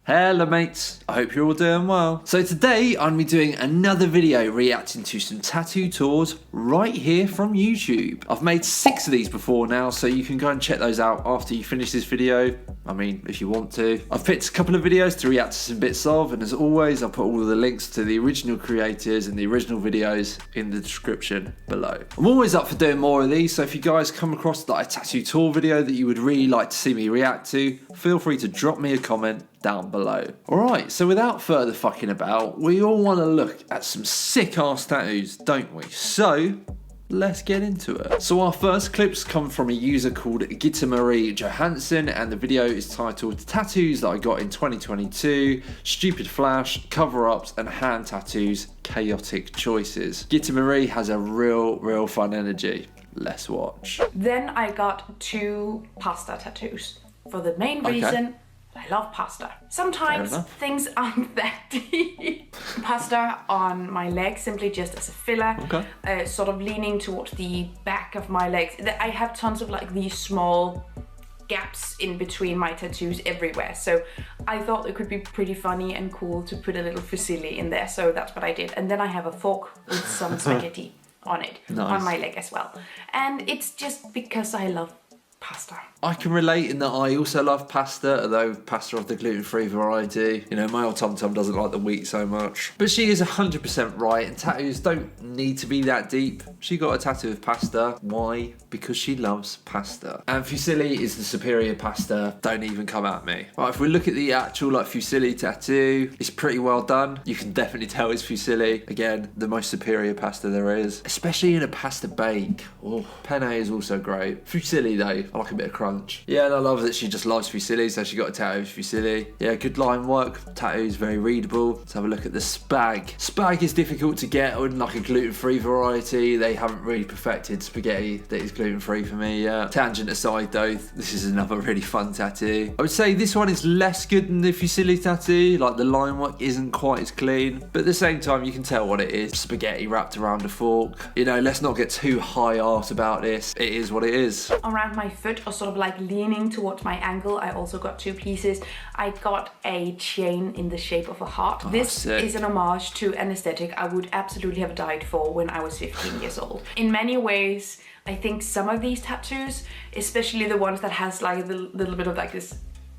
Hello mates, I hope you're all doing well. So today I'm going to be doing another video reacting to some tattoo tours right here from YouTube. I've made 6 of these before now, so you can go and check those out after you finish this video. I mean, if you want to. I've picked a couple of videos to react to some bits of, and as always I'll put all of the links to the original creators and the original videos in the description below. I'm always up for doing more of these, so if you guys come across like a tattoo tour video that you would really like to see me react to, feel free to drop me a comment down below. Alright, so without further fucking about, we all want to look at some sick ass tattoos, don't we? So let's get into it. So our first clips come from a user called Gittemary Johansen, and the video is titled Tattoos That I Got in 2022, Stupid Flash, Cover-Ups and Hand Tattoos, Chaotic Choices. Gittemary has a real fun energy. Let's watch. Then I got 2 pasta tattoos for the main reason I love pasta. Sometimes things aren't that deep. Pasta on my leg simply just as a filler, sort of leaning towards the back of my legs. I have tons of like these small gaps in between my tattoos everywhere, so I thought it could be pretty funny and cool to put a little fusilli in there, so that's what I did. And then I have a fork with some spaghetti on it, on my leg as well. And it's just because I love pasta. I can relate in that I also love pasta, although pasta of the gluten-free variety. You know, my old Tom-Tom doesn't like the wheat so much. But she is 100% right, and tattoos don't need to be that deep. She got a tattoo of pasta. Why? Because she loves pasta. And fusilli is the superior pasta. Don't even come at me. Right, if we look at the actual like fusilli tattoo, it's pretty well done. You can definitely tell it's fusilli. Again, the most superior pasta there is. Especially in a pasta bake. Oh, penne is also great. Fusilli though, I like a bit of crunch. Yeah, and I love that she just loves fusilli, so she got a tattoo of fusilli. Yeah, good line work. Tattoo is very readable. Let's have a look at the spag. Spag is difficult to get on like a gluten-free variety. They haven't really perfected spaghetti that is gluten-free for me yet. Tangent aside though, this is another really fun tattoo. I would say this one is less good than the fusilli tattoo. Like the line work isn't quite as clean, but at the same time you can tell what it is. Spaghetti wrapped around a fork. You know, let's not get too high art about this. It is what it is. Around my foot, or sort of like leaning towards my ankle, I also got 2 pieces. I got a chain in the shape of a heart. This is an homage to an aesthetic I would absolutely have died for when I was 15 years old. In many ways, I think some of these tattoos, especially the ones that has like a little bit of like this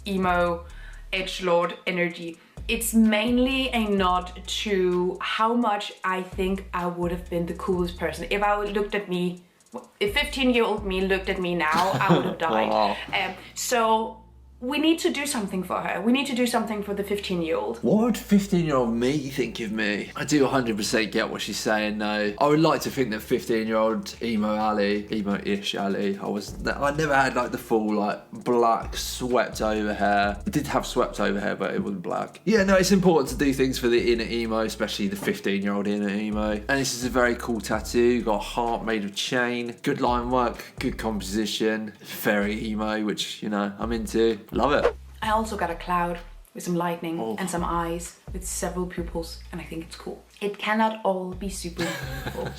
emo edgelord energy, it's mainly a nod to how much I think I would have been the coolest person. If 15-year-old me looked at me now, I would have died. So we need to do something for her. We need to do something for the 15-year-old. What would 15-year-old me think of me? I do 100% get what she's saying though. I would like to think that 15-year-old emo-ish Ali, I never had like the full like black swept over hair. I did have swept over hair, but it wasn't black. Yeah, no, it's important to do things for the inner emo, especially the 15-year-old inner emo. And this is a very cool tattoo. Got a heart made of chain. Good line work, good composition. Very emo, which, you know, I'm into. Love it. I also got a cloud with some lightning and some eyes with several pupils, and I think it's cool. It cannot all be super meaningful.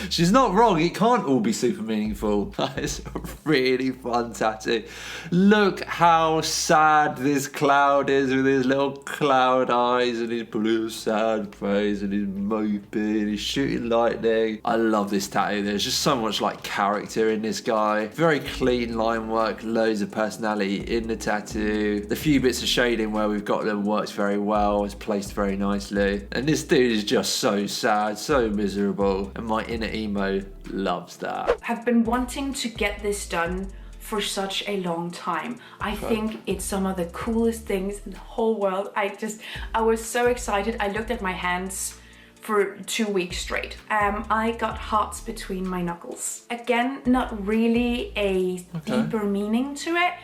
She's not wrong, it can't all be super meaningful. That is a really fun tattoo. Look how sad this cloud is with his little cloud eyes and his blue sad face and his moping, he's shooting lightning. I love this tattoo. There's just so much like character in this guy. Very clean line work, loads of personality in the tattoo. The few bits of shading where we've got them works very well, it's placed very nicely. And this dude is just so sad, so miserable, and my inner emo loves that. I've been wanting to get this done for such a long time. I think it's some of the coolest things in the whole world. I was so excited. I looked at my hands for 2 weeks straight. I got hearts between my knuckles. Again, not really a deeper meaning to it.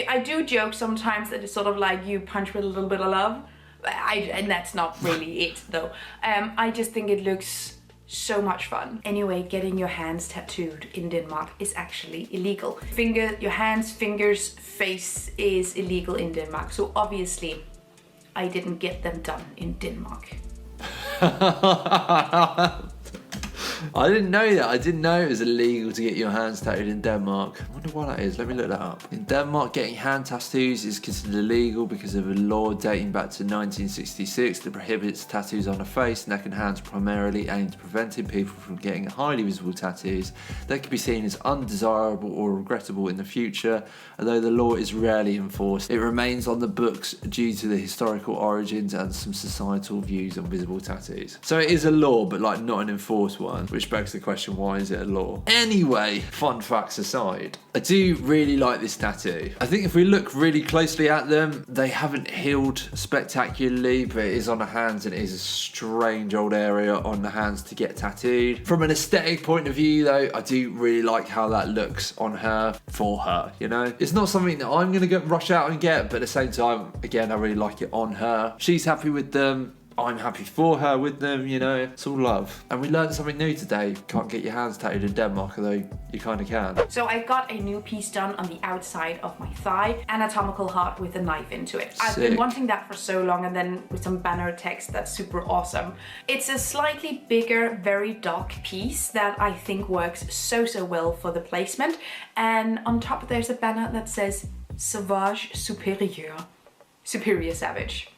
I do joke sometimes that it's sort of like you punch with a little bit of love. And that's not really it though. I just think it looks so much fun. Anyway, getting your hands tattooed in Denmark is actually illegal. Your hands, fingers, face is illegal in Denmark. So obviously I didn't get them done in Denmark. I didn't know that. I didn't know it was illegal to get your hands tattooed in Denmark. I wonder why that is. Let me look that up. In Denmark, getting hand tattoos is considered illegal because of a law dating back to 1966 that prohibits tattoos on the face, neck and hands, primarily aimed at preventing people from getting highly visible tattoos that could be seen as undesirable or regrettable in the future. Although the law is rarely enforced, it remains on the books due to the historical origins and some societal views on visible tattoos. So it is a law, but like not an enforced one, which begs the question, why is it a law? Anyway, fun facts aside, I do really like this tattoo. I think if we look really closely at them, they haven't healed spectacularly, but it is on the hands and it is a strange old area on the hands to get tattooed. From an aesthetic point of view though, I do really like how that looks on her, for her, you know? It's not something that I'm gonna rush out and get, but at the same time, again, I really like it on her. She's happy with them. I'm happy for her with them, you know, it's all love. And we learned something new today. Can't get your hands tattooed in Denmark, although you kind of can. So I got a new piece done on the outside of my thigh, anatomical heart with a knife into it. I've been wanting that for so long, and then with some banner text, that's super awesome. It's a slightly bigger, very dark piece that I think works so well for the placement. And on top there's a banner that says Sauvage Supérieur, Superior Savage.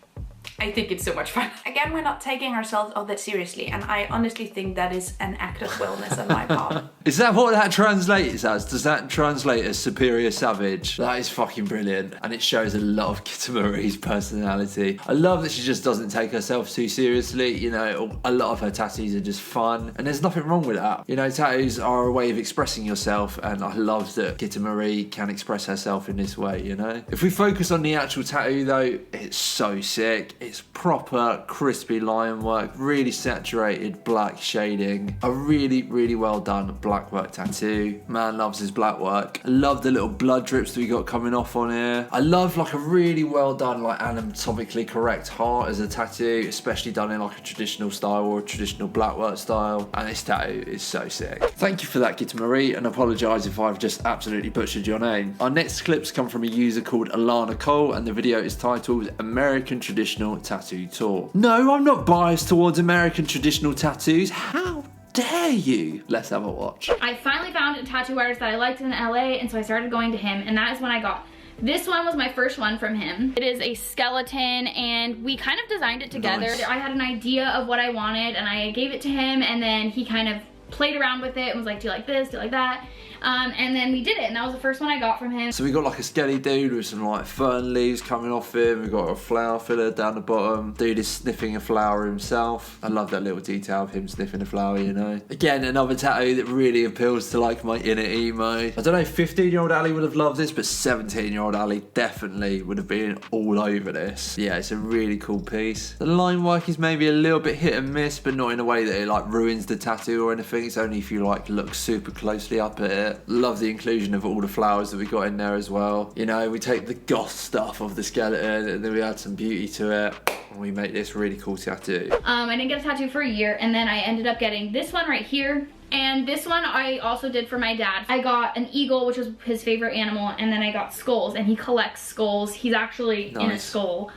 I think it's so much fun. Again, we're not taking ourselves all that seriously, and I honestly think that is an act of wellness on my part. Is that what that translates as? Does that translate as superior savage? That is fucking brilliant, and it shows a lot of Gittemarie's personality. I love that she just doesn't take herself too seriously, you know, a lot of her tattoos are just fun, and there's nothing wrong with that. You know, tattoos are a way of expressing yourself, and I love that Gittemary can express herself in this way, you know? If we focus on the actual tattoo though, it's so sick. It's proper crispy line work, really saturated black shading, a really well done black work tattoo. Man loves his black work. I love the little blood drips that we got coming off on here. I love like a really well done, like anatomically correct heart as a tattoo, especially done in like a traditional style or a traditional black work style, and this tattoo is so sick. Thank you for that, Gittemary, and apologise if I've just absolutely butchered your name. Our next clips come from a user called Alanah Cole, and the video is titled American Traditional Tattoo Tour. No, I'm not biased towards American traditional tattoos. How dare you? Let's have a watch. I finally found a tattoo artist that I liked in LA, and so I started going to him, and that is when I got this one. Was my first one from him. It is a skeleton, and we kind of designed it together. Nice. I had an idea of what I wanted, and I gave it to him, and then he kind of played around with it and was like, do you like this, do you like that? And then we did it, and that was the first one I got from him. So we got like a skelly dude with some like fern leaves coming off him. We got a flower filler down the bottom. Dude is sniffing a flower himself. I love that little detail of him sniffing a flower, you know. Again, another tattoo that really appeals to like my inner emo. I don't know if 15-year-old Ali would have loved this, but 17-year-old Ali definitely would have been all over this. Yeah, it's a really cool piece. The line work is maybe a little bit hit and miss, but not in a way that it like ruins the tattoo or anything. It's only if you like look super closely up at it. Love the inclusion of all the flowers that we got in there as well. You know, we take the goth stuff of the skeleton and then we add some beauty to it, and we make this really cool tattoo. I didn't get a tattoo for a year, and then I ended up getting this one right here. And this one I also did for my dad. I got an eagle, which was his favorite animal, and then I got skulls, and he collects skulls. He's actually in a skull.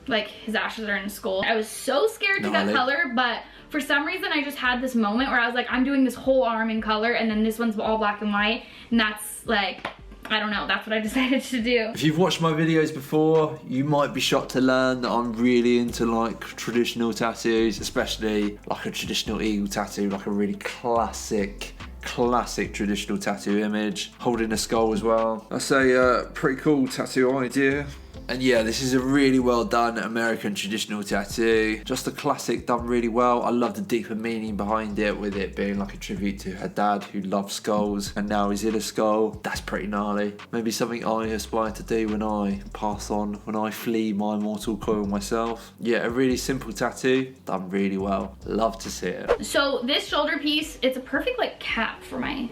Like his ashes are in a skull. I was so scared to get color, but for some reason I just had this moment where I was like, I'm doing this whole arm in color, and then this one's all black and white, and that's like, I don't know, that's what I decided to do. If you've watched my videos before, you might be shocked to learn that I'm really into like traditional tattoos, especially like a traditional eagle tattoo, like a really classic traditional tattoo image, holding a skull as well. That's a pretty cool tattoo idea. And yeah, this is a really well done American traditional tattoo. Just a classic done really well. I love the deeper meaning behind it, with it being like a tribute to her dad who loved skulls and now he's in a skull. That's pretty gnarly. Maybe something I aspire to do when I pass on, when I flee my mortal coil myself. Yeah, a really simple tattoo, done really well. Love to see it. So this shoulder piece, it's a perfect like cap for my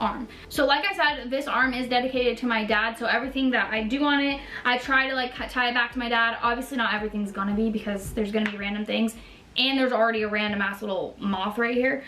arm. So like I said, this arm is dedicated to my dad, so everything that I do on it, I try to like tie it back to my dad. Obviously not everything's gonna be, because there's gonna be random things, and there's already a random ass little moth right here.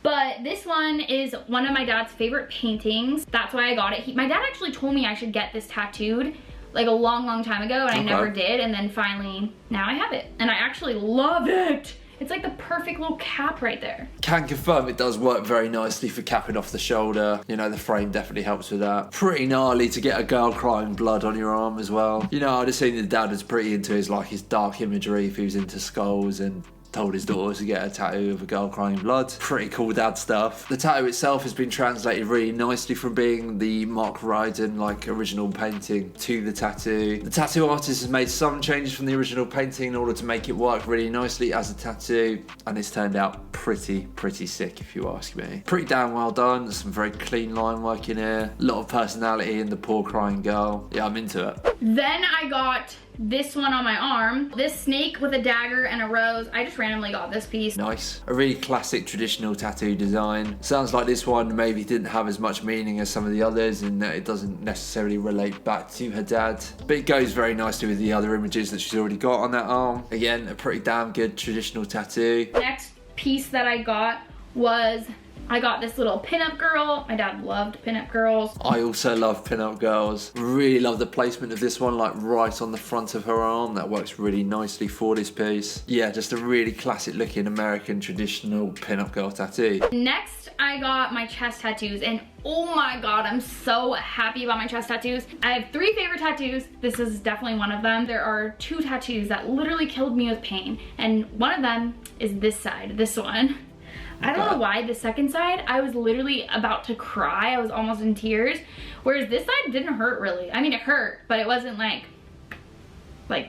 But this one is one of my dad's favorite paintings. That's why I got it. My dad actually told me I should get this tattooed like a long time ago, and I never did, and then finally now I have it, and I actually love it. It's like the perfect little cap right there. Can confirm it does work very nicely for capping off the shoulder. You know, the frame definitely helps with that. Pretty gnarly to get a girl crying blood on your arm as well. You know, I'd have seen the dad was pretty into his dark imagery if he was into skulls, and told his daughter to get a tattoo of a girl crying blood. Pretty cool dad stuff. The tattoo itself has been translated really nicely from being the Mark Ryden original painting to the tattoo. The tattoo artist has made some changes from the original painting in order to make it work really nicely as a tattoo, and it's turned out pretty sick if you ask me. Pretty damn well done. There's some very clean line work in here. A lot of personality in the poor crying girl. Yeah, I'm into it. Then I got this one on my arm. This snake with a dagger and a rose. I just randomly got this piece. Nice. A really classic traditional tattoo design. Sounds like this one maybe didn't have as much meaning as some of the others in that it doesn't necessarily relate back to her dad. But it goes very nicely with the other images that she's already got on that arm. Again, a pretty damn good traditional tattoo. Next piece that I got was, I got this little pinup girl. My dad loved pinup girls. I also love pinup girls. Really love the placement of this one, right on the front of her arm. That works really nicely for this piece. Yeah, just a really classic looking American traditional pinup girl tattoo. Next, I got my chest tattoos, and oh my god, I'm so happy about my chest tattoos. I have 3 favorite tattoos. This is definitely one of them. There are 2 tattoos that literally killed me with pain, and one of them is this side, this one. I don't know why the second side, I was literally about to cry. I was almost in tears. Whereas this side didn't hurt really. I mean, it hurt, but it wasn't like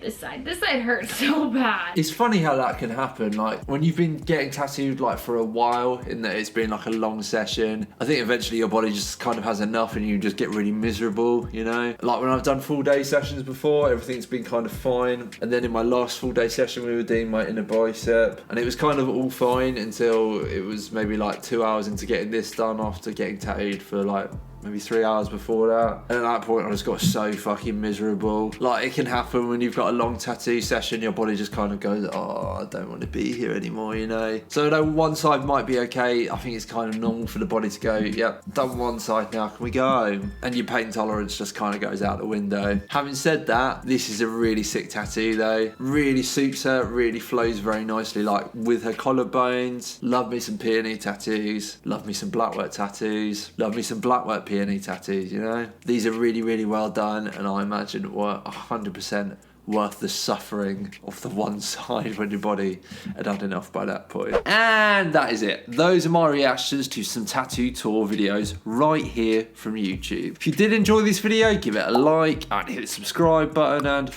this side. This side hurt so bad. It's funny how that can happen. When you've been getting tattooed for a while, in that it's been a long session, I think eventually your body just kind of has enough and you just get really miserable, you know? When I've done full day sessions before, everything's been kind of fine. And then in my last full day session, we were doing my inner bicep, and it was kind of all fine until it was maybe 2 hours into getting this done after getting tattooed for maybe 3 hours before that. And at that point I just got so fucking miserable. It can happen when you've got a long tattoo session, your body just kind of goes, oh, I don't want to be here anymore, you know? So though one side might be okay, I think it's kind of normal for the body to go, yep, done one side now, can we go home? And your pain tolerance just kind of goes out the window. Having said that, this is a really sick tattoo though. Really suits her, really flows very nicely, with her collarbones. Love me some peony tattoos. Love me some blackwork tattoos. Love me some blackwork peony tattoos, you know? These are really well done, and I imagine were 100% worth the suffering of the one side when your body had had enough by that point. And that is it. Those are my reactions to some tattoo tour videos right here from YouTube. If you did enjoy this video, give it a like and hit the subscribe button and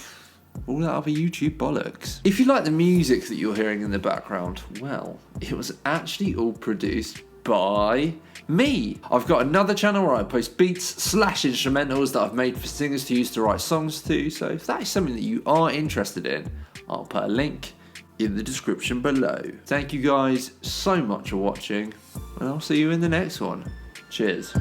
all that other YouTube bollocks. If you like the music that you're hearing in the background, well, it was actually all produced by me. I've got another channel where I post beats/instrumentals that I've made for singers to use to write songs to, so if that is something that you are interested in, I'll put a link in the description below. Thank you guys so much for watching, and I'll see you in the next one. Cheers.